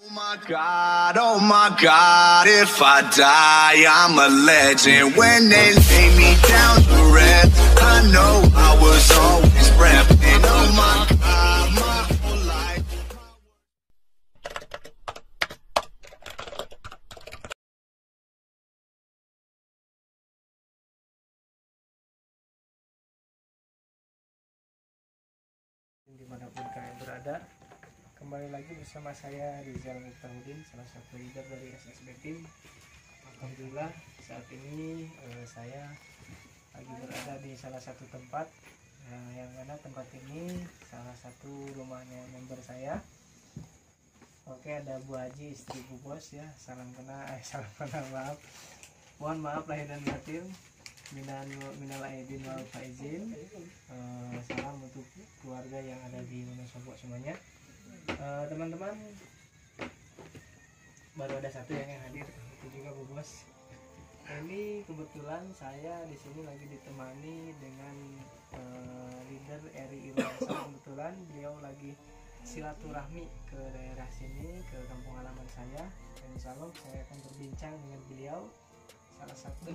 Oh my God, if I die, I'm a legend. When they lay me down to rest, I know I was always repping. Oh my God, my whole life. Dimanapun kalian berada, kembali lagi bersama saya Rizal Muftahudin, salah satu leader dari SSB Team. Alhamdulillah saat ini saya lagi berada di salah satu tempat, yang mana tempat ini salah satu rumahnya member saya. Oke, ada Bu Haji, istri Bu Bos ya. Salam kenal, mohon maaf lahir dan batin. Minal aidin wal faizin. Salam untuk keluarga yang ada di Wonosobo semuanya. Teman-teman, baru ada satu yang hadir, itu juga Bu Bos. Ini kebetulan saya di sini lagi ditemani dengan leader Eri Irwansyah. Kebetulan beliau lagi silaturahmi ke daerah sini, ke kampung halaman saya. Dan insya Allah saya akan berbincang dengan beliau, salah satu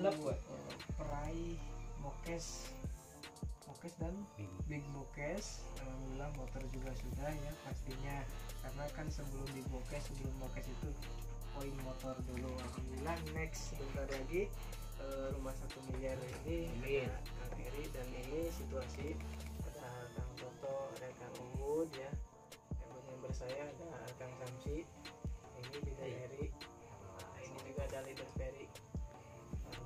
peraih Mokes dan Big Mokes. Alhamdulillah motor juga sudah ya pastinya, karena kan sebelum Mokes itu poin motor dulu. Alhamdulillah, next sebentar lagi rumah 1 miliar ini Kang Eri. Dan ini situasi ada Kang Toto, ada Kang Umud ya, member saya, ada Kang Samsi, ini leader Eri, ini juga ada leader Ferry.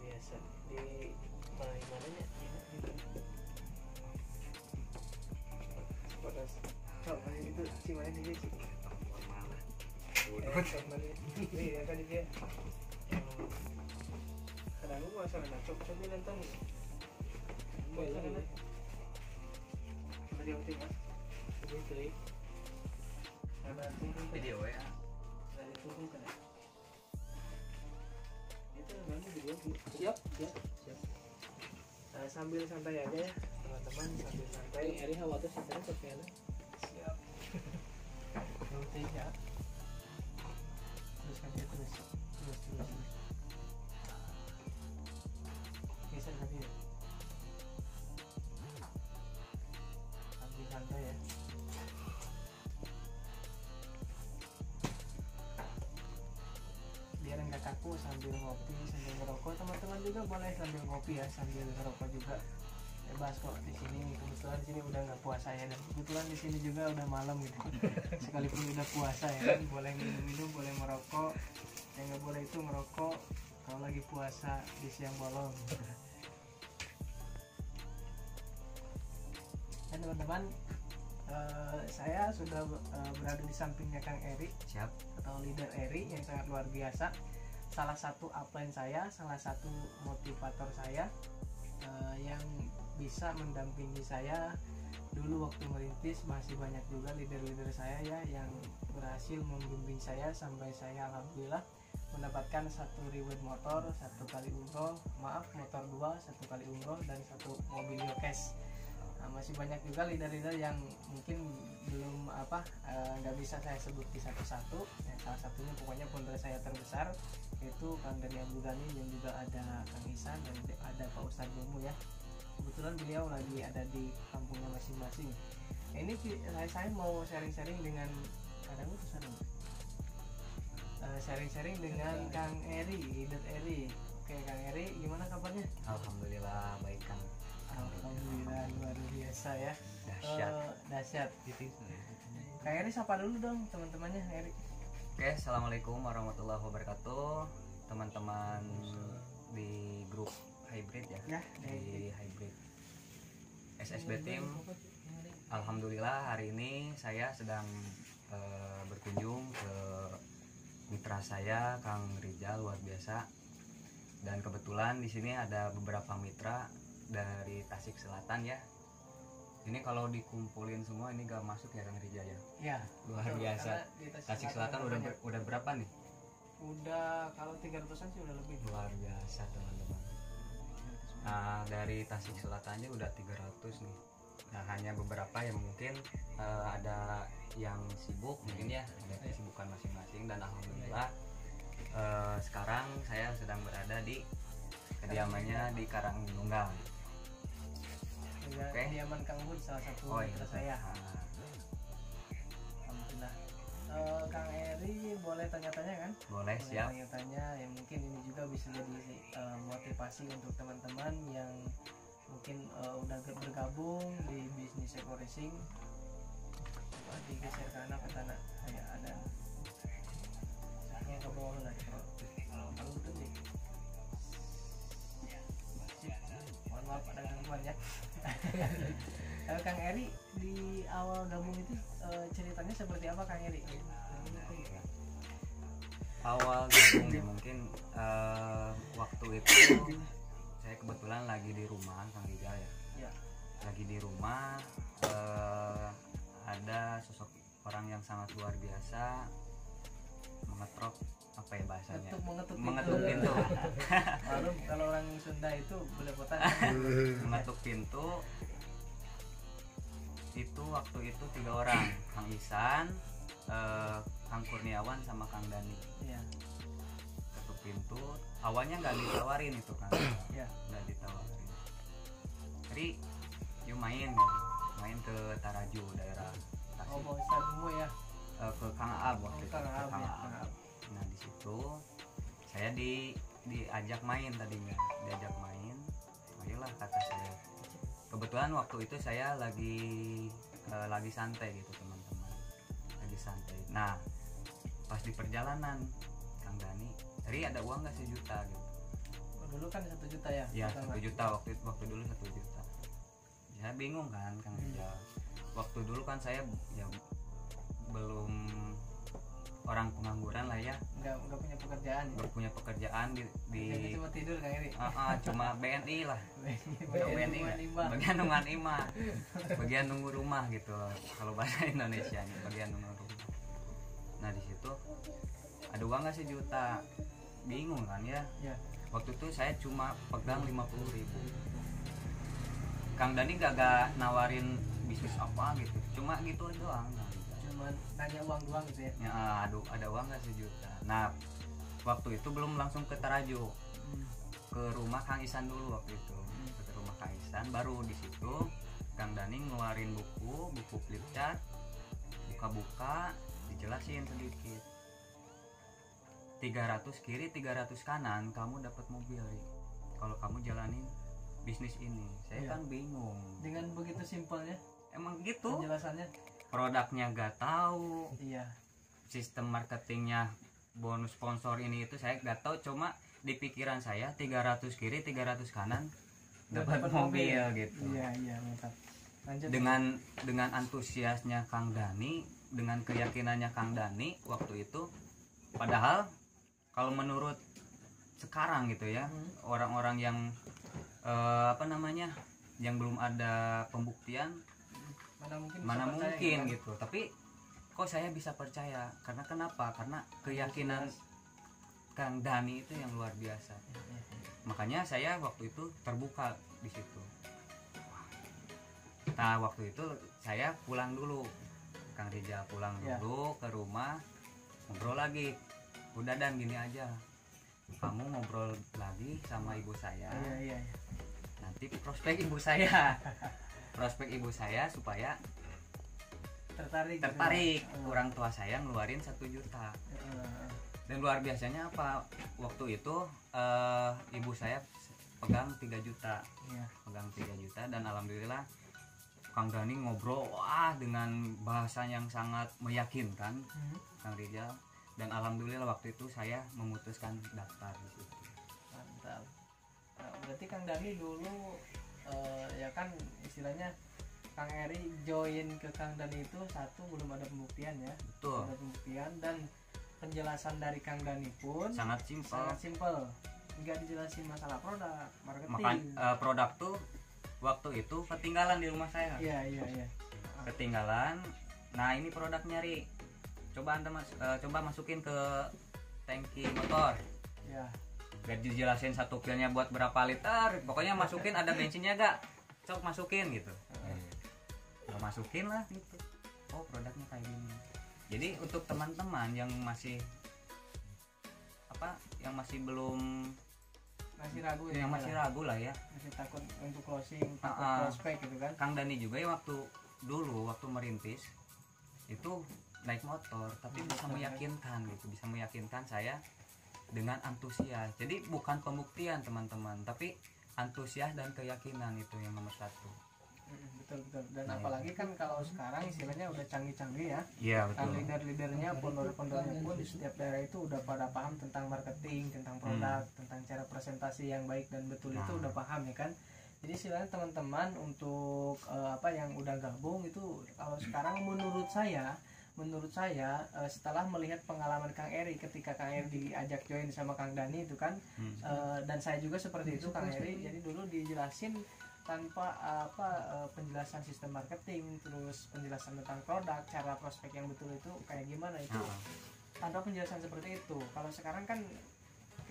Biasa di mananya coba itu si mana dia sih ini ya kan dia kadang gua masalah coba nonton video tiba itu ada video ya dari turun kan itu nanti video siap. Sambil santai aja ya teman-teman, sambil santai. Hari hawa tuh santai seperti siap. Nanti ya. Terus aja terus. Bisa lagi ya. Sambil santai ya. Biar enggak kaku, sambil ngopi, sambil ngerokok. Teman-teman juga boleh sambil ngopi ya, sambil ngerokok juga bebas kok di sini. Kebetulan di sini udah nggak puasa ya, dan kebetulan di sini juga udah malam gitu. Sekalipun udah puasa ya kan, boleh minum, boleh merokok. Yang nggak boleh itu ngerokok kalau lagi puasa di siang bolong. Dan teman-teman, saya sudah berada di sampingnya Kang Eri, siap, atau leader Eri yang sangat luar biasa. Salah satu upline saya, salah satu motivator saya, yang bisa mendampingi saya dulu waktu merintis. Masih banyak juga leader-leader saya ya yang berhasil membimbing saya sampai saya alhamdulillah mendapatkan 1 reward motor, 1 kali umroh, motor 2, 1 kali umroh, dan 1 mobil Yokes. Masih banyak juga leader-leader yang mungkin belum nggak bisa saya sebut di satu-satu ya. Salah satunya pokoknya founder saya terbesar yaitu Kang Dani Abdul Ghani, dan juga ada Kang Isan, dan ada Pak Ustadz Bomu ya. Kebetulan beliau lagi ada di kampungnya masing-masing. Ini saya mau sharing-sharing dengan sharing-sharing dengan Kang Eri, leader Eri. Oke Kang Eri, gimana kabarnya? Alhamdulillah baik Kang. Alhamdulillah luar biasa ya. Dahsyat gitu. Kang Eri sapa dulu dong teman-temannya Eri. Oke, assalamualaikum warahmatullahi wabarakatuh, teman-teman di grup hybrid ya, di hybrid SSB Team. Alhamdulillah hari ini saya sedang berkunjung ke mitra saya Kang Rizal, luar biasa. Dan kebetulan di sini ada beberapa mitra dari Tasik Selatan ya. Ini kalau dikumpulin semua ini gak masuk ya Kang Rizal ya? Ya, luar biasa. Tasik Selatan udah berapa nih? Udah kalau 300-an sih udah lebih. Luar biasa teman-teman. Nah dari Tasik Selatan aja udah 300 nih. Nah hanya beberapa yang mungkin ada yang sibuk mungkin ya, ada kesibukan masing-masing, dan dan alhamdulillah sekarang saya sedang berada di kediamannya di Karangnunggal. Oke. Kediaman Kang Bun salah satu mitra saya. Alhamdulillah. Kang Eri boleh tanya-tanya kan? Boleh, siap. Tanya-tanya yang mungkin ini juga bisa jadi motivasi untuk teman-teman yang mungkin udah bergabung di bisnis eco racing. Coba digeser ke anak ke tanah. Kayak ada saknya ke bawah lagi. Kalau itu nih. Mohon maaf ada gangguan ya. Kang Eri di awal gabung itu ceritanya seperti apa Kang Eri? Awal gabung ya mungkin waktu itu saya kebetulan lagi di rumah Kang Rijal ya. Lagi di rumah ada sosok orang yang sangat luar biasa mengetrok apa ya bahasanya? Mengetuk pintu. Lalu kalau orang Sunda itu belepotan. Mengetuk pintu. Itu waktu itu 3 orang, Kang Isan, Kang Kurniawan sama Kang Dani. Iya. Ketuk pintu, awalnya nggak ditawarin itu kan? Iya. Nggak ditawarin. Jadi, yuk main ke Taraju daerah Tasik. Oh, mau Ustadz ya? Ke Kang Aab waktu itu. Kang Aab. Nah di situ saya diajak main tadinya, diajak main, ayolah kata saya. Kebetulan waktu itu saya lagi santai gitu teman-teman, lagi santai. Nah pas di perjalanan Kang Dani, Ri ada uang nggak 1 juta gitu? Dulu kan 1 juta ya? Ya 1 juta waktu dulu 1 juta. Saya bingung kan Kang Rijal. Waktu dulu kan saya ya belum orang pengangguran lah ya, nggak punya pekerjaan ya? Nggak punya pekerjaan di cuma tidur Kang Eri. Cuma BNI lah. BNI bagian nungan ima, bagian nunggu rumah gitu kalau bahasa Indonesia nya, bagian nunggu rumah. Nah di situ ada uang nggak 1 juta, bingung kan ya. Waktu itu saya cuma pegang 50.000. Kang Dani gak nawarin bisnis apa gitu, cuma gitu doang. Cuma nanya uang doang gitu ya? Ya, ada uang nggak 1 juta. Nah waktu itu belum langsung ke Taraju, ke rumah Kang Isan dulu waktu itu. Ke rumah Kang Isan, baru di situ Kang Dani ngeluarin buku flip chart, buka-buka, dijelasin sedikit. 300 kiri 300 kanan kamu dapat mobil Ri, kalau kamu jalanin bisnis ini. Saya kan bingung dengan begitu simpelnya. Emang gitu penjelasannya, produknya gak tahu, iya, sistem marketingnya, bonus sponsor ini itu saya gak tahu. Cuma di pikiran saya 300 kiri 300 kanan dapat mobil gitu. Iya mantap. Lanjut. Dengan antusiasnya Kang Dani, dengan keyakinannya Kang Dani waktu itu. Padahal kalau menurut sekarang gitu ya, orang-orang yang yang belum ada pembuktian, mana mungkin gitu. Tapi kok saya bisa percaya, karena kenapa? Karena keyakinan Kang Dani itu yang luar biasa. Makanya saya waktu itu terbuka di situ. Nah waktu itu saya pulang dulu, Kang Rijal pulang dulu ke rumah, ngobrol lagi. Udah dan gini aja, kamu ngobrol lagi sama ibu saya. Iya. Nanti prospek ibu saya supaya tertarik orang tua saya ngeluarin 1 juta. Dan luar biasanya apa, waktu itu ibu saya pegang 3 juta. Pegang 3 juta dan alhamdulillah Kang Dani ngobrol dengan bahasa yang sangat meyakinkan Kang Rijal. Dan alhamdulillah waktu itu saya memutuskan daftar di situ. Mantap. Nah, berarti Kang Dani dulu ya kan istilahnya Kang Eri join ke Kang Dani itu satu belum ada pembuktian ya. Betul. Belum ada pembuktian dan penjelasan dari Kang Dani pun sangat simpel. Enggak dijelasin masalah produk, marketing. Produk tuh waktu itu ketinggalan di rumah saya. Iya. Ketinggalan. Nah ini produknya Ri. Coba Anda coba masukin ke tangki motor. Ya. Gak dijelasin 1 kilnya buat berapa liter. Pokoknya masukin, ada bensinnya gak? Cok masukin gitu. Gak masukin lah gitu. Oh produknya kayak gini. Jadi untuk teman-teman yang masih belum masih ragu yang masih ragu lah ya, masih takut untuk closing, takut prospek gitu kan. Kang Dani juga ya waktu merintis itu naik motor tapi bisa meyakinkan saya dengan antusias. Jadi bukan pembuktian teman-teman, tapi antusias dan keyakinan itu yang nomor satu. Betul. Dan apalagi kan kalau sekarang istilahnya udah canggih-canggih ya. Iya betul. Leader-leadernya, pondor-pondornya pun di setiap daerah itu udah pada paham tentang marketing, tentang produk, tentang cara presentasi yang baik dan betul itu udah paham ya kan. Jadi istilahnya teman-teman untuk yang udah gabung itu kalau sekarang menurut saya setelah melihat pengalaman Kang Eri ketika Kang Eri diajak join sama Kang Dani itu kan, dan saya juga seperti itu Kang Eri. Jadi dulu dijelasin tanpa penjelasan sistem marketing, terus penjelasan tentang produk, cara prospek yang betul itu kayak gimana itu tanpa penjelasan seperti itu. Kalau sekarang kan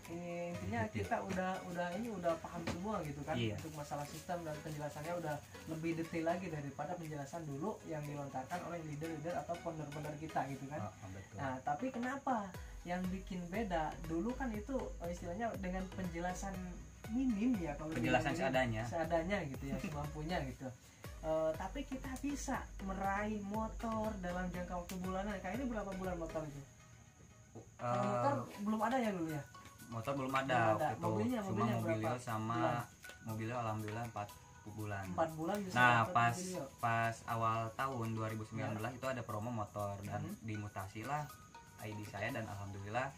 ini intinya kita udah paham semua gitu kan. Untuk masalah sistem dan penjelasannya udah lebih detail lagi daripada penjelasan dulu yang dilontarkan oleh leader-leader atau founder-founder kita gitu kan. Nah tapi kenapa yang bikin beda dulu kan itu istilahnya dengan penjelasan minim ya, kalau penjelasan seadanya gitu ya, semampunya gitu. Tapi kita bisa meraih motor dalam jangka waktu bulanan. Kayak ini berapa bulan motor itu? Motor belum ada ya dulu ya? Motor belum ada. Mobilnya mobilnya sama mobilnya alhamdulillah 4 bulan. 4 bulan bisa. Nah, pas awal tahun 2019 itu ada promo motor dan dimutasi lah ID saya dan alhamdulillah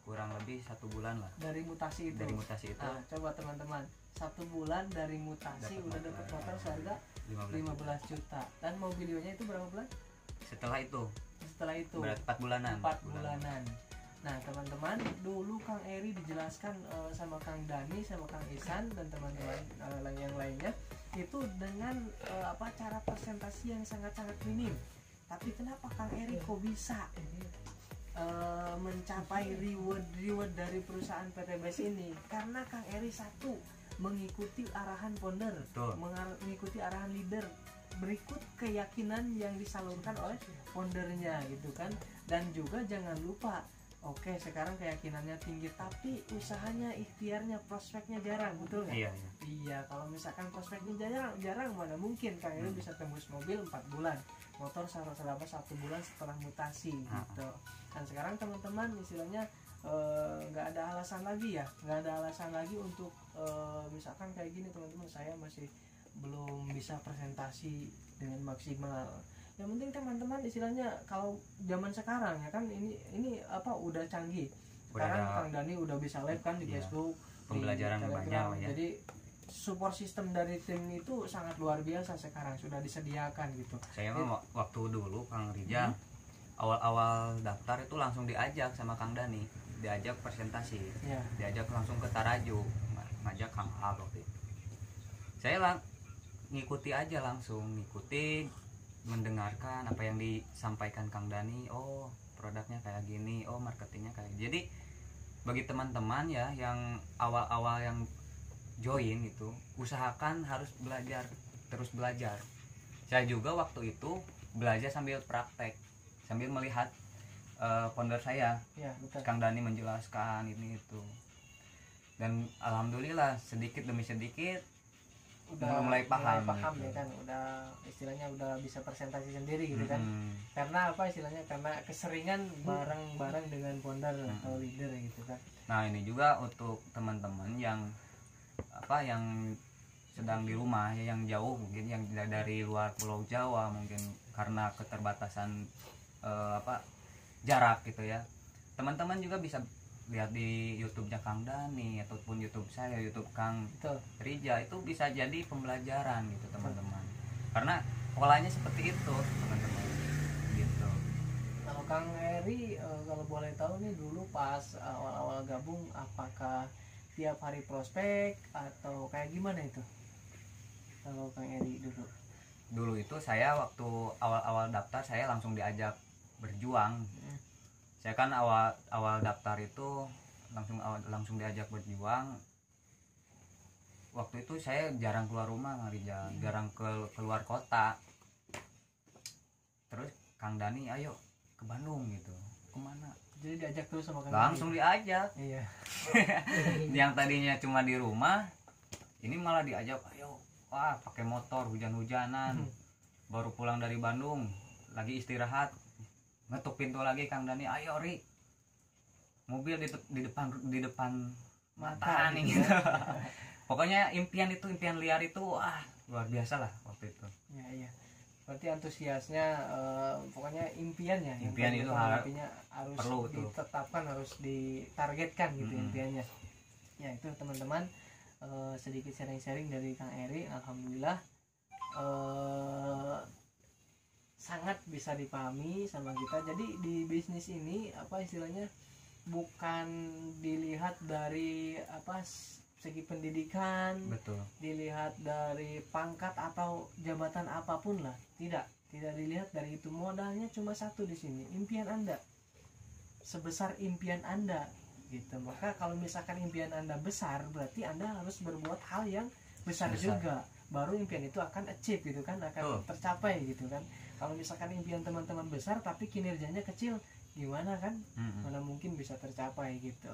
kurang lebih 1 bulan lah dari mutasi itu. Nah, coba teman-teman, 1 bulan dari mutasi udah dapat motor seharga 15 juta. Dan mobilionya itu berapa bulan? Setelah itu berarti 4 bulanan. Nah teman-teman, dulu Kang Eri dijelaskan sama Kang Dani, sama Kang Isan dan teman-teman yang lainnya itu dengan cara presentasi yang sangat-sangat minim. Tapi kenapa Kang Eri kok bisa mencapai reward dari perusahaan PT BES ini? Karena Kang Eri satu mengikuti arahan founder, mengikuti arahan leader, berikut keyakinan yang disalurkan oleh foundernya gitu kan. Dan juga jangan lupa, oke sekarang keyakinannya tinggi tapi usahanya, ikhtiarnya, prospeknya jarang, betul nggak? Iya, kalau misalkan prospeknya jarang mana mungkin Kang Eri bisa tembus mobil 4 bulan, motor selama 1 bulan setelah mutasi gitu. Dan sekarang teman-teman istilahnya nggak ada alasan lagi untuk misalkan kayak gini teman-teman, saya masih belum bisa presentasi dengan maksimal. Yang penting teman-teman istilahnya kalau zaman sekarang ya kan ini udah canggih. Sekarang Kang Dani udah bisa live kan di Facebook, pembelajaran banyak ya. Jadi support system dari tim itu sangat luar biasa sekarang, sudah disediakan gitu. Saya mah waktu dulu Kang Rijal awal-awal daftar itu langsung diajak sama Kang Dani, diajak presentasi, diajak langsung ke Taraju, ngajak Kang A waktu itu. Saya ngikuti aja, langsung ngikuti, mendengarkan apa yang disampaikan Kang Dani. Oh produknya kayak gini, oh marketingnya kayak. Jadi bagi teman-teman ya yang awal-awal yang join itu, usahakan harus terus belajar. Saya juga waktu itu belajar sambil praktek, sambil melihat founder saya, Kang Dani menjelaskan ini itu. Dan alhamdulillah sedikit demi sedikit udah mulai paham gitu. Ya kan, udah istilahnya udah bisa presentasi sendiri gitu kan. Karena istilahnya karena keseringan bareng-bareng dengan founder atau leader gitu kan. Nah ini juga untuk teman-teman yang sedang di rumah ya, yang jauh mungkin, yang dari luar Pulau Jawa mungkin karena keterbatasan jarak gitu ya. Teman-teman juga bisa lihat di YouTube-nya Kang Dani ataupun YouTube saya, YouTube Kang Rija, itu bisa jadi pembelajaran gitu teman-teman. Karena polanya seperti itu teman-teman gitu. Kalau Kang Eri kalau boleh tahu nih, dulu pas awal-awal gabung apakah tiap hari prospek atau kayak gimana itu? Kalau Kang Eri dulu itu saya waktu awal-awal daftar saya langsung diajak berjuang. Saya kan awal daftar itu langsung diajak berjuang. Waktu itu saya jarang keluar rumah, jarang keluar kota. Terus Kang Dani, ayo ke Bandung gitu. Kemana? Jadi diajak terus sama Kang Langsung diajak. Iya. Yang tadinya cuma di rumah, ini malah diajak, ayo, wah pakai motor hujan-hujanan. Baru pulang dari Bandung, lagi istirahat, ngetuk pintu lagi Kang Dani, ayo Ri, mobil di depan mata nih gitu. Pokoknya impian liar itu, wah luar biasa lah waktu itu. Ya, iya. Berarti antusiasnya, pokoknya impiannya. Impian itu harus perlu ditetapkan, harus ditargetkan gitu impiannya. Ya itu teman-teman, sedikit sharing-sharing dari Kang Eri. Alhamdulillah sangat bisa dipahami sama kita. Jadi di bisnis ini apa istilahnya, bukan dilihat dari apa segi pendidikan, betul, dilihat dari pangkat atau jabatan apapun lah, tidak dilihat dari itu. Modalnya cuma satu di sini, impian Anda. Sebesar impian Anda gitu. Maka kalau misalkan impian Anda besar, berarti Anda harus berbuat hal yang besar juga, baru impian itu akan achieve gitu kan, akan tercapai gitu kan. Kalau misalkan impian teman-teman besar tapi kinerjanya kecil, gimana kan? Mana mungkin bisa tercapai gitu.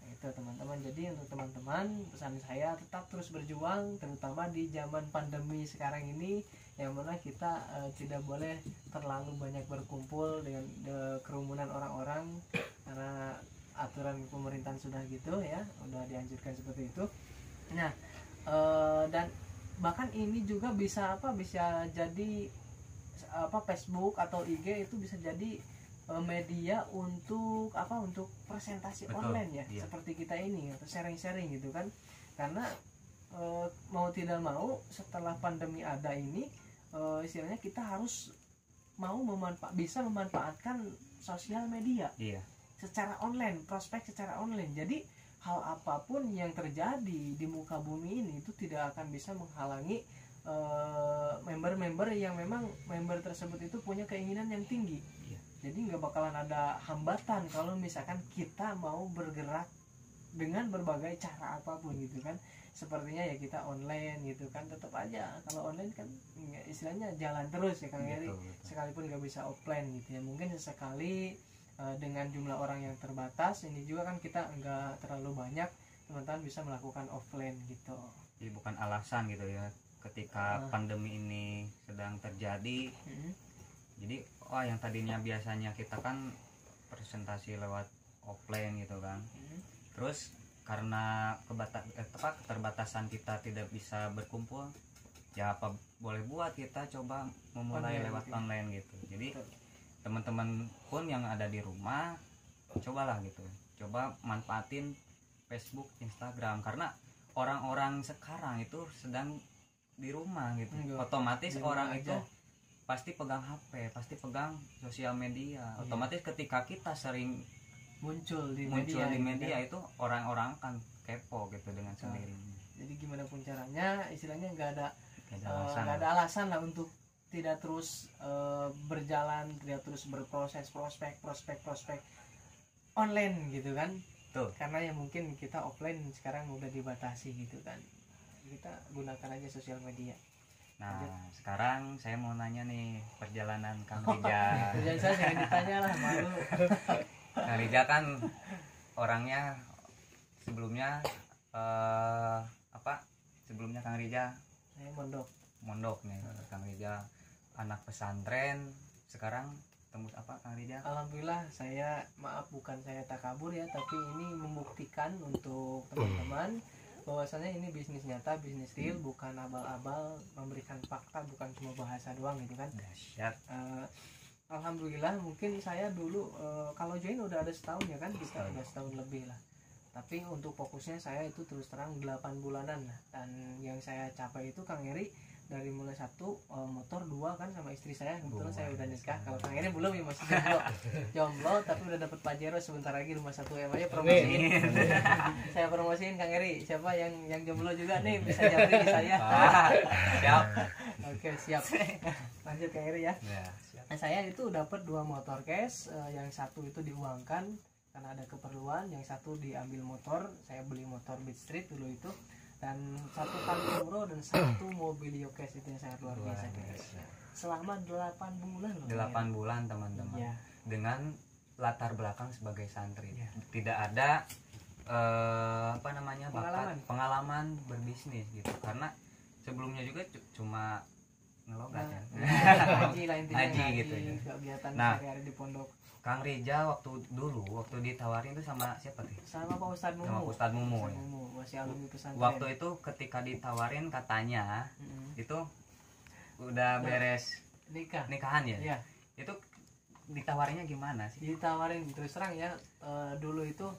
Itu teman-teman. Jadi untuk teman-teman, pesan saya tetap terus berjuang, terutama di zaman pandemi sekarang ini, yang mana kita tidak boleh terlalu banyak berkumpul dengan kerumunan orang-orang, karena aturan pemerintahan sudah gitu ya, udah dianjurkan seperti itu. Nah, dan bahkan ini juga bisa jadi Facebook atau IG itu bisa jadi media untuk presentasi online ya, iya. Seperti kita ini atau sharing-sharing gitu kan. Karena mau tidak mau setelah pandemi ada ini, istilahnya kita harus bisa memanfaatkan sosial media, iya, secara online, prospek secara online. Jadi hal apapun yang terjadi di muka bumi ini itu tidak akan bisa menghalangi member-member yang memang member tersebut itu punya keinginan yang tinggi. Jadi nggak bakalan ada hambatan kalau misalkan kita mau bergerak dengan berbagai cara apapun gitu kan. Sepertinya ya kita online gitu kan, tetap aja kalau online kan istilahnya jalan terus ya Kang Eri, sekalipun nggak bisa offline gitu ya. Mungkin sesekali dengan jumlah orang yang terbatas ini juga kan kita nggak terlalu banyak, teman-teman bisa melakukan offline gitu. Jadi bukan alasan gitu ya ketika pandemi ini sedang terjadi. Jadi yang tadinya biasanya kita kan presentasi lewat offline gitu kan, terus karena keterbatasan kita tidak bisa berkumpul, ya apa boleh buat kita coba memulai lewat online gitu. Jadi teman-teman pun yang ada di rumah, cobalah gitu, coba manfaatin Facebook, Instagram, karena orang-orang sekarang itu sedang di rumah gitu. Otomatis orang itu pasti pegang HP, pasti pegang sosial media. Otomatis ketika kita sering muncul di media itu orang-orang kan kepo gitu dengan sendirinya. Jadi gimana pun caranya, istilahnya nggak ada alasan lah untuk tidak terus berjalan, tidak terus berproses prospek online gitu kan. Tuh. Karena ya mungkin kita offline sekarang udah dibatasi gitu kan. Kita gunakan aja sosial media. Nah, sekarang saya mau nanya nih perjalanan Kang Rija. Jangan saya jangan ditanya lah, malu. Kang Rija kan orangnya sebelumnya sebelumnya Kang Rija saya mondok nih. Kang Rija anak pesantren, sekarang tembus apa Kang Rija? Alhamdulillah, saya bukan saya takabur ya, tapi ini membuktikan untuk teman-teman bahwasanya ini bisnis nyata, bisnis real, bukan abal-abal, memberikan fakta, bukan cuma bahasa doang gitu kan. Dahsyat. Alhamdulillah, mungkin saya dulu kalau join udah ada setahun ya kan, kita udah setahun lebih lah. Tapi untuk fokusnya saya itu terus terang 8 bulanan lah. Dan yang saya capai itu Kang Eri dari mulai 1 motor, 2 kan sama istri saya, kebetulan saya udah nikah. Kalau Kang Eri belum ya, masih jomblo tapi udah dapat Pajero, sebentar lagi rumah 1M aja promosiin. Saya promosiin Kang Eri, siapa yang jomblo juga nih bisa japri di saya. Siap. Oke, siap. Lanjut Kang Eri ya. Nah, saya itu dapat 2 motor cash, yang satu itu diuangkan karena ada keperluan, yang satu diambil motor, saya beli motor Beat Street dulu itu, dan 1 kali umroh dan 1 mobil Yokes, itu yang sangat luar biasa. Selama 8 bulan loh. 8 bulan teman-teman. Ya. dengan latar belakang sebagai santri. Tidak ada pengalaman berbisnis gitu, karena sebelumnya juga cuma ngelogat ya. Haji lah intinya, haji gitu ya. Kegiatan Nah, sehari-hari di pondok. Kang Rija waktu ditawarin tuh sama siapa tuh? Sama Pak Ustadz Mumu. Sama Ustadz Mumu. Ustadz Mumu, masih alumni pesantren. Waktu itu ketika ditawarin katanya itu udah beres nikahan ya? Iya. Itu ditawarinnya gimana sih? Ditawarin terus terang ya, dulu itu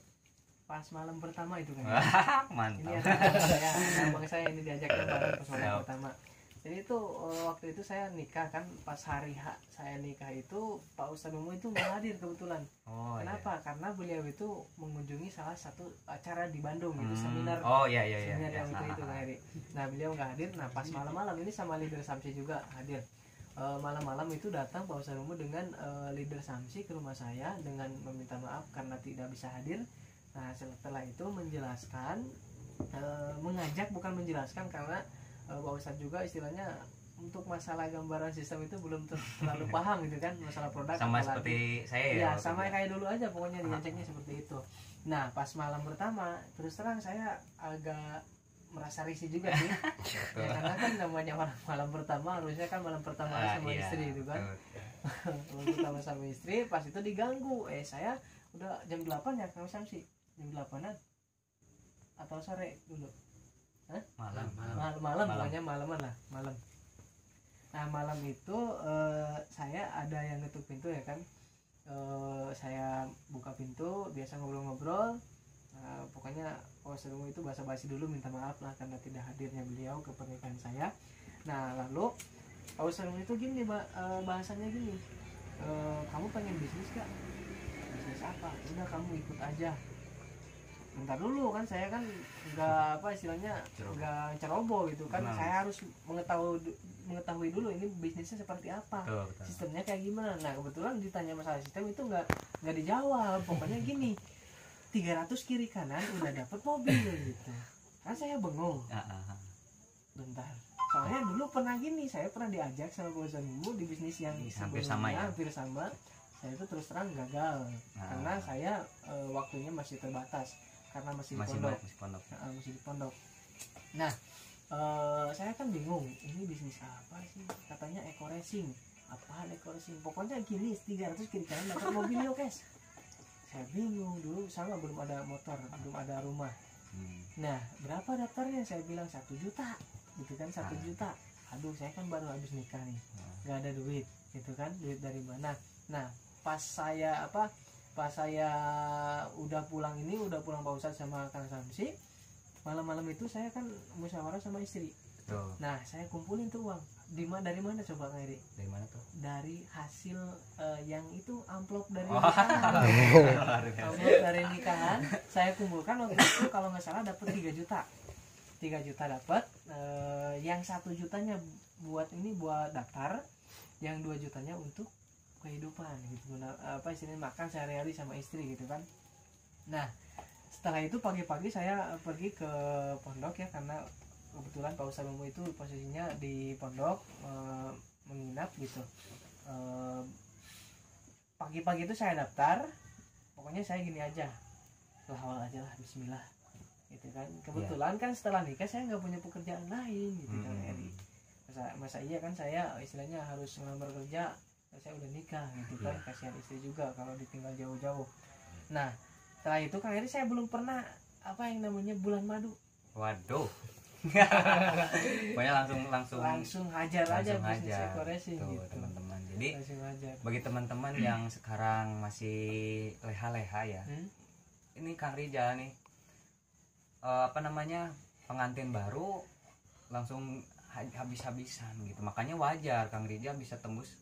pas malam pertama itu kan. Mantap. Ini ada abang saya ini diajaknya bareng pas malam pertama. Jadi itu waktu itu saya nikah kan, pas hari saya nikah itu Pak Ustadz Mumu itu nggak hadir kebetulan. Kenapa? Iya. Karena beliau itu mengunjungi salah satu acara di Bandung itu seminar. Seminar yang itu Kang Heri. Nah beliau nggak hadir. Nah pas malam-malam ini sama leader Samsi juga hadir. Malam-malam itu datang Pak Ustadz Mumu dengan leader Samsi ke rumah saya dengan meminta maaf karena tidak bisa hadir. Nah setelah itu menjelaskan, mengajak bukan menjelaskan, karena Pak Ustadz juga istilahnya untuk masalah gambaran sistem itu belum terlalu paham gitu kan, masalah produk sama seperti saya ya. Sama kayak dulu aja pokoknya diajaknya seperti itu. Nah pas malam pertama terus terang saya agak merasa risih juga sih. Ya, karena kan namanya malam pertama, harusnya kan malam pertama sama istri itu kan. Malam pertama sama istri, pas itu diganggu. Saya udah jam 8 ya Kang Samsi, jam 8-an atau sore dulu. Malam pokoknya malaman lah, malam. Nah malam itu saya ada yang ngetuk pintu ya kan, saya buka pintu, biasa ngobrol-ngobrol. Pokoknya Mumu itu basa-basi dulu, minta maaf lah karena tidak hadirnya beliau ke pernikahan saya. Nah lalu Mumu itu gini bahasanya gini, kamu pengen bisnis gak? Bisnis apa? Udah kamu ikut aja. Bentar dulu kan, saya kan nggak nggak ceroboh gitu kan. Saya harus mengetahui dulu ini bisnisnya seperti apa, sistemnya kayak gimana. Nah kebetulan ditanya masalah sistem itu nggak dijawab. Pokoknya gini, 300 kiri kanan udah dapet mobil gitu kan. Saya bengong bentar, soalnya dulu pernah gini, saya pernah diajak sama Pak Ustadz Mumu di bisnis yang hampir sama. Saya itu terus terang gagal karena saya waktunya masih terbatas karena masih di pondok. Nah saya kan bingung, ini bisnis apa sih? Katanya eco racing. Apaan eco racing? Pokoknya gini, 300 kiri kanan dapat mobil yo guys. Saya bingung, dulu sama belum ada motor, belum ada rumah. Nah berapa daftarnya? Saya bilang 1 juta gitu kan, 1 juta. Aduh saya kan baru habis nikah nih, nggak ada duit gitu kan, duit dari mana? Nah pas saya udah pulang Pak Ustadz sama Kang Samsi, malam-malam itu saya kan musyawarah sama istri. Nah saya kumpulin tuh uang. Dari mana coba Kang Heri? Dari mana tuh? Dari hasil yang itu amplop dari nikahan. Amplop dari nikahan saya kumpulkan waktu itu, kalau nggak salah dapat 3 juta. 3 juta dapat, yang 1 jutanya buat daftar, yang 2 jutanya untuk kehidupan gitu, istilahnya makan sehari-hari sama istri gitu kan. Nah setelah itu pagi-pagi saya pergi ke pondok ya, karena kebetulan Pak Ustadz Mumu itu posisinya di pondok menginap gitu. Pagi-pagi itu saya daftar, pokoknya saya gini aja, awal aja lah, bismillah gitu kan. Kebetulan kan setelah nikah saya nggak punya pekerjaan lain gitu kan. Masa iya kan saya istilahnya harus ngelamar kerja, saya udah nikah gitu kan. Kasihan istri juga kalau ditinggal jauh-jauh. Nah setelah itu Kang Heri saya belum pernah yang namanya bulan madu. Waduh. Pokoknya langsung hajar aja bisnis eco racing gitu teman-teman. Jadi bagi teman-teman yang sekarang masih leha-leha ya, ini Kang Rija nih pengantin baru langsung habis-habisan gitu. Makanya wajar Kang Rija bisa tembus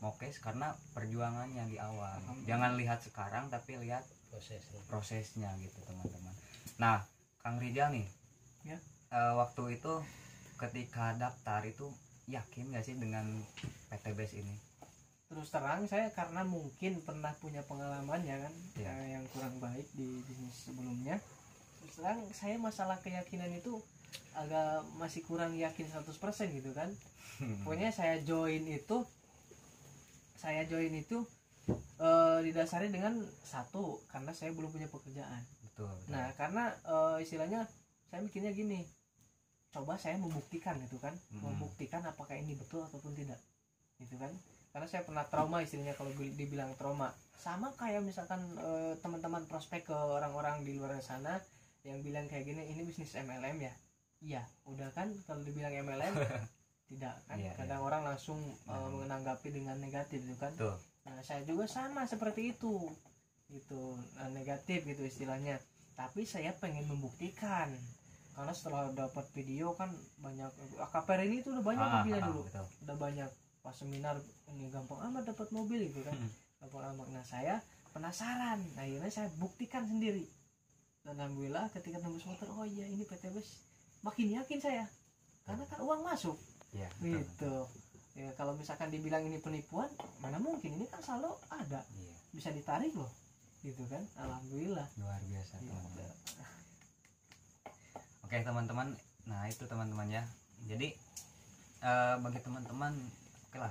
Mokes karena perjuangannya di awal. Jangan lihat sekarang tapi lihat prosesnya gitu teman-teman. Nah Kang Rijal nih ya, waktu itu ketika daftar itu yakin gak sih dengan PTBS ini? Terus terang saya karena mungkin pernah punya pengalaman ya kan, yang kurang baik di bisnis sebelumnya. Terus terang saya masalah keyakinan itu agak masih kurang yakin 100% gitu kan. Pokoknya saya join itu didasari dengan satu, karena saya belum punya pekerjaan. Betul. Nah karena istilahnya saya mikirnya gini, coba saya membuktikan gitu kan, membuktikan apakah ini betul ataupun tidak gitu kan. Karena saya pernah trauma, istilahnya kalau dibilang trauma, sama kayak misalkan teman-teman prospek ke orang-orang di luar sana yang bilang kayak gini, ini bisnis MLM ya. Iya, udah kan kalau dibilang MLM tidak kan, kadang orang langsung menanggapi dengan negatif gitu kan. Tuh. Nah saya juga sama seperti itu gitu, negatif gitu istilahnya. Tapi saya pengen membuktikan, karena setelah dapat video kan banyak AKPR ini tuh udah banyak mobilnya dulu, udah banyak pas seminar, ini gampang amat dapat mobil gitu kan, gampang amat. Nah saya penasaran, akhirnya saya buktikan sendiri, dan alhamdulillah ketika tembus motor, oh iya ini PT Bus, makin yakin saya, karena kan uang masuk ya, gitu ya. Kalau misalkan dibilang ini penipuan, mana mungkin, ini kan selalu ada, bisa ditarik loh gitu kan. Alhamdulillah, luar biasa teman-teman. Oke teman-teman, nah itu teman-teman ya. Jadi bagi teman-teman, oke lah,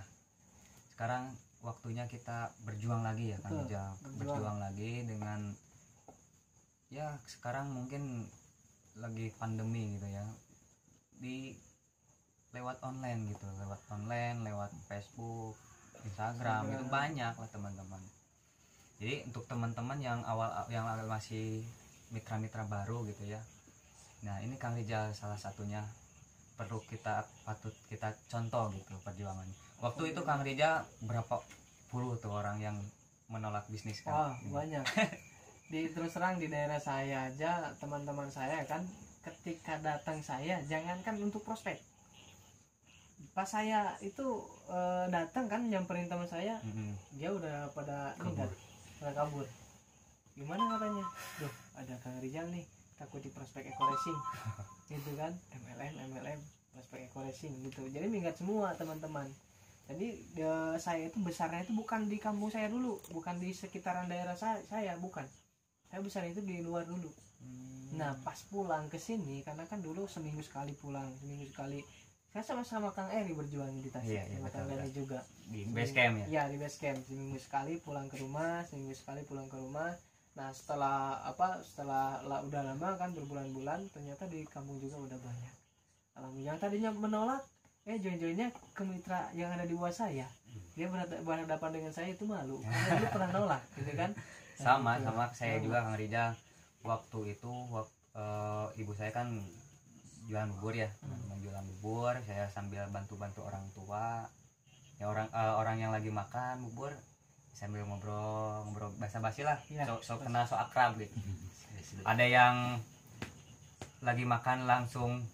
sekarang waktunya kita berjuang lagi ya kan, berjuang lagi dengan ya sekarang mungkin lagi pandemi gitu ya, di lewat online gitu, lewat Facebook, Instagram itu banyak lah teman-teman. Jadi untuk teman-teman yang masih mitra-mitra baru gitu ya, nah ini Kang Rijal salah satunya, patut kita contoh gitu perjuangannya. Waktu itu Kang Rijal berapa puluh tuh orang yang menolak bisnis kan? Banyak. Terus terang di daerah saya aja, teman-teman saya kan ketika datang saya, jangankan untuk prospek, pas saya itu datang kan nyamperin teman saya, dia udah pada kabur. Gimana katanya? Duh, ada Kang Rijal nih, takut di prospek Eco Racing gitu kan, MLM prospek Eco Racing gitu. Jadi minggat semua teman-teman. Jadi saya itu besarnya itu bukan di kampung saya dulu, bukan di sekitaran daerah saya, bukan. Saya besar itu di luar dulu. Nah pas pulang ke sini, karena kan dulu seminggu sekali pulang, saya sama-sama Kang Eri berjuang di Tasik, sama Kang Eri juga di base camp ya? Iya di base camp, seminggu sekali pulang ke rumah. Nah setelah udah lama kan, berbulan-bulan, ternyata di kampung juga udah banyak. Yang tadinya menolak, join-joinnya ke mitra yang ada di bawah saya. Dia berhadapan dengan saya itu malu, karena dia pernah nolak gitu kan. Sama saya juga Kang Rijal. Waktu itu ibu saya kan jualan bubur ya, jualan bubur, saya sambil bantu orang tua ya, orang yang lagi makan bubur, sambil ngobrol basa-basi lah, so kenal, so akrab gitu. Ada yang lagi makan langsung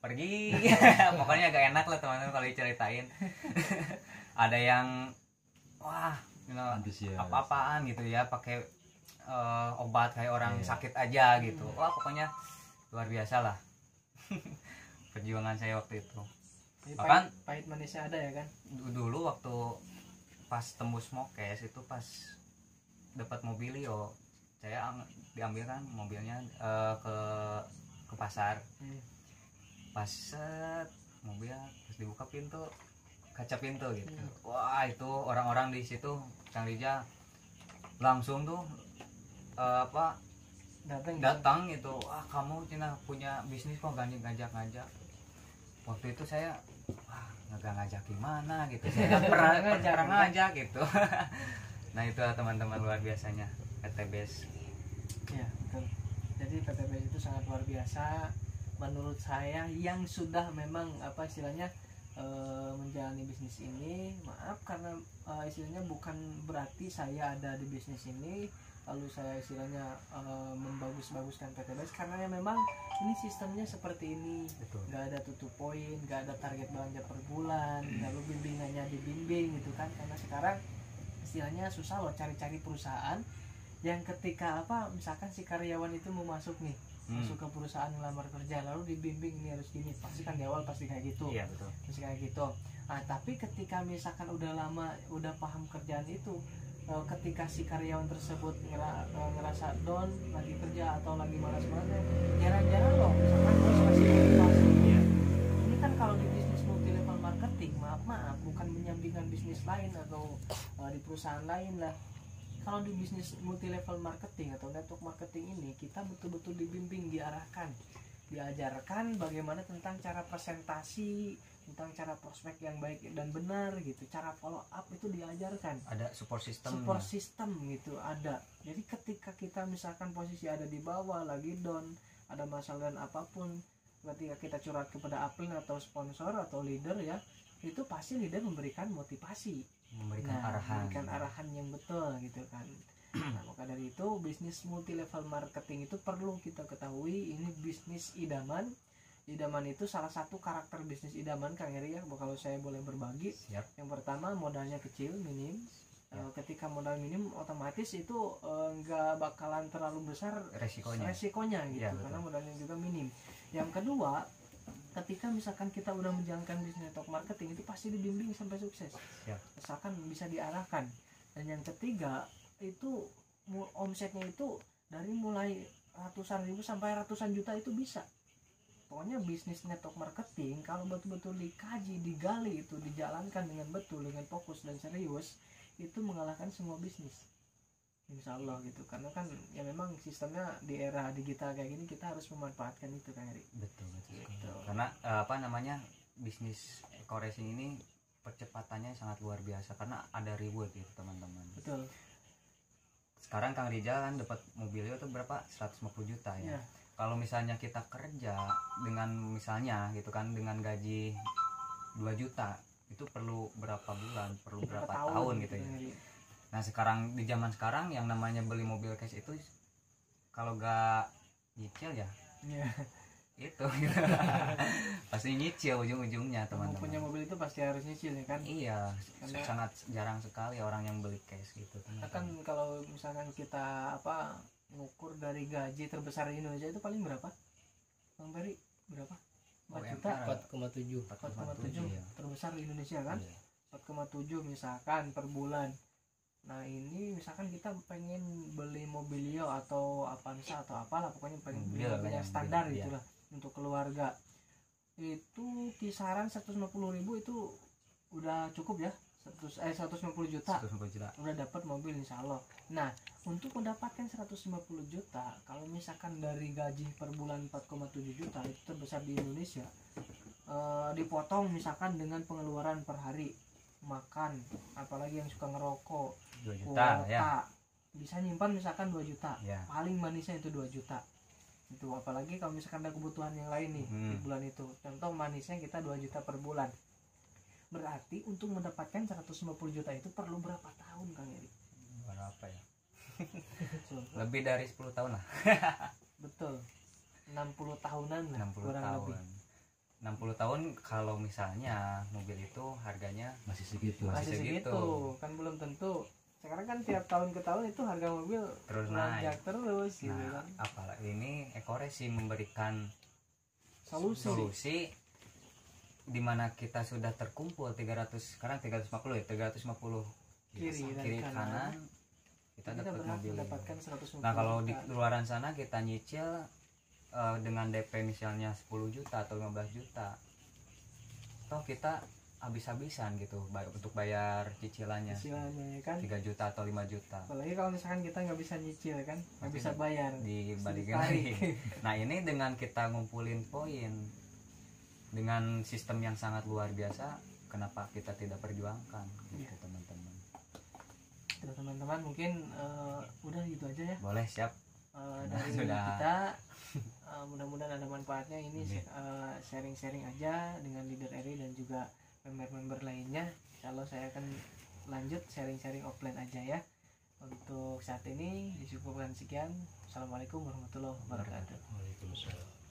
pergi pokoknya agak enak lah teman-teman kalau diceritain. Ada yang wah apa-apaan gitu ya, pakai obat kayak orang sakit aja gitu. Wah pokoknya luar biasa lah perjuangan saya waktu itu. Bahkan pahit manisnya ada ya kan. Dulu waktu pas tembus Mokes itu, pas dapat mobilio, saya diambil kan mobilnya ke pasar. Pas mobil terus dibuka kaca pintu gitu. Wah itu orang-orang di situ Kang Rijal langsung tuh datang gitu. Wah kamu Cina punya bisnis kok ngajak. Waktu itu saya ngajak gimana gitu, saya nggak pernah ngajak gitu. Nah itu teman-teman luar biasanya PT Bus ya, betul. Jadi PT Bus itu sangat luar biasa menurut saya, yang sudah memang istilahnya menjalani bisnis ini. Maaf karena istilahnya bukan berarti saya ada di bisnis ini lalu saya istilahnya membagus-baguskan PT Bus, karena ya memang ini sistemnya seperti ini. Nggak ada tutup poin, nggak ada target belanja per bulan, lalu bimbingannya dibimbing gitu kan. Karena sekarang istilahnya susah loh cari-cari perusahaan yang ketika misalkan si karyawan itu mau masuk nih, masuk ke perusahaan ngelamar kerja, lalu dibimbing ini harus gini, pasti kan di awal pasti kayak gitu. Iya betul. Pasti kayak gitu. Nah tapi ketika misalkan udah lama, udah paham kerjaan itu, ketika si karyawan tersebut ngerasa down lagi kerja atau lagi malas-malasnya, jarang-jarang loh misalkan bos kasih motivasi. Ini kan kalau di bisnis multi level marketing marketing, maaf bukan menyampingkan bisnis lain atau di perusahaan lain lah. Kalau di bisnis multi level marketing atau network marketing ini, kita betul-betul dibimbing, diajarkan bagaimana tentang cara presentasi, tentang cara prospek yang baik dan benar gitu, cara follow up itu diajarkan. Ada support system gitu ada. Jadi ketika kita misalkan posisi ada di bawah, lagi down, ada masalah dan apapun, ketika kita curhat kepada upline atau sponsor atau leader ya, itu pasti leader memberikan motivasi, memberikan arahan yang betul gitu kan. Nah, maka dari itu bisnis multi level marketing itu perlu kita ketahui, ini bisnis idaman. Idaman itu salah satu karakter bisnis idaman Kang Heri ya, kalau saya boleh berbagi. Siap. Yang pertama modalnya kecil, minim. Ketika modal minim otomatis itu nggak bakalan terlalu besar resikonya gitu ya, karena modalnya juga minim. Yang kedua, ketika misalkan kita udah menjalankan bisnis network marketing itu pasti dibimbing sampai sukses ya, misalkan bisa diarahkan. Dan yang ketiga itu omsetnya itu dari mulai ratusan ribu sampai ratusan juta itu bisa. Pokoknya bisnis network marketing kalau betul-betul dikaji, digali, itu dijalankan dengan betul, dengan fokus dan serius, itu mengalahkan semua bisnis, insya Allah gitu. Karena kan ya memang sistemnya di era digital kayak gini kita harus memanfaatkan itu kan Eri. Betul. Karena bisnis e-racing ini percepatannya sangat luar biasa karena ada reward gitu teman-teman. Betul. Sekarang Kang Rijal kan dapat mobilnya itu berapa? 150 juta ya. Kalau misalnya kita kerja dengan misalnya gitu kan dengan gaji 2 juta itu perlu berapa bulan, perlu berapa tahun gitu ya. Nah sekarang di zaman sekarang yang namanya beli mobil cash itu kalau gak nyicil ya itu pasti nyicil ujung-ujungnya teman-teman. Punya mobil itu pasti harus nyicil ya kan? Iya, karena sangat jarang sekali orang yang beli cash gitu teman-teman. Kan kalau misalkan kita ngukur dari gaji terbesar di Indonesia itu paling berapa? Bang Beri berapa? 4 juta? 4,7 ya. Terbesar di Indonesia kan? Iya. 4,7 misalkan per bulan. Nah ini misalkan kita pengen beli mobilio atau Avanza atau apalah, pokoknya pengen beli mobil yang standar itulah untuk keluarga, itu kisaran 150.000 itu udah cukup ya. 150 juta udah dapat mobil insya Allah. Nah untuk mendapatkan 150 juta kalau misalkan dari gaji per bulan 4,7 juta itu terbesar di Indonesia, dipotong misalkan dengan pengeluaran per hari, makan, apalagi yang suka ngerokok, 2 juta ya. Bisa nyimpan misalkan 2 juta ya. Paling manisnya itu 2 juta itu, apalagi kalau misalkan ada kebutuhan yang lain nih di bulan itu, contoh manisnya kita 2 juta per bulan. Berarti untuk mendapatkan 150 juta itu perlu berapa tahun Kang Eri? Berapa ya? Lebih dari 10 tahun lah. Betul. 60 tahunan lah. 60 tahun. 60 tahun kalau misalnya mobil itu harganya masih segitu. Kan belum tentu. Sekarang kan tiap tahun ke tahun itu harga mobil terus naik terus gitu kan. Apalagi ini e-racing memberikan solusi dimana kita sudah terkumpul 300, sekarang 350 ya, 350 kiri kanan kita dapat mobil. Nah kalau di luaran sana kita nyicil dengan DP misalnya 10 juta atau 15 juta, toh kita habis-habisan gitu untuk bayar cicilannya ya kan? 3 juta atau 5 juta. Apalagi kalau misalkan kita nggak bisa nyicil kan, nggak bisa bayar, dibalikin lagi. Nah ini dengan kita ngumpulin poin dengan sistem yang sangat luar biasa, kenapa kita tidak perjuangkan gitu teman-teman. Terus teman-teman mungkin udah gitu aja ya. Boleh, siap. Dari kita mudah-mudahan ada manfaatnya ini. Sharing-sharing aja dengan leader Eri dan juga member-member lainnya. Kalau saya akan lanjut sharing-sharing offline aja ya. Untuk saat ini dicukupkan sekian. Assalamualaikum warahmatullahi wabarakatuh. Waalaikumsalam.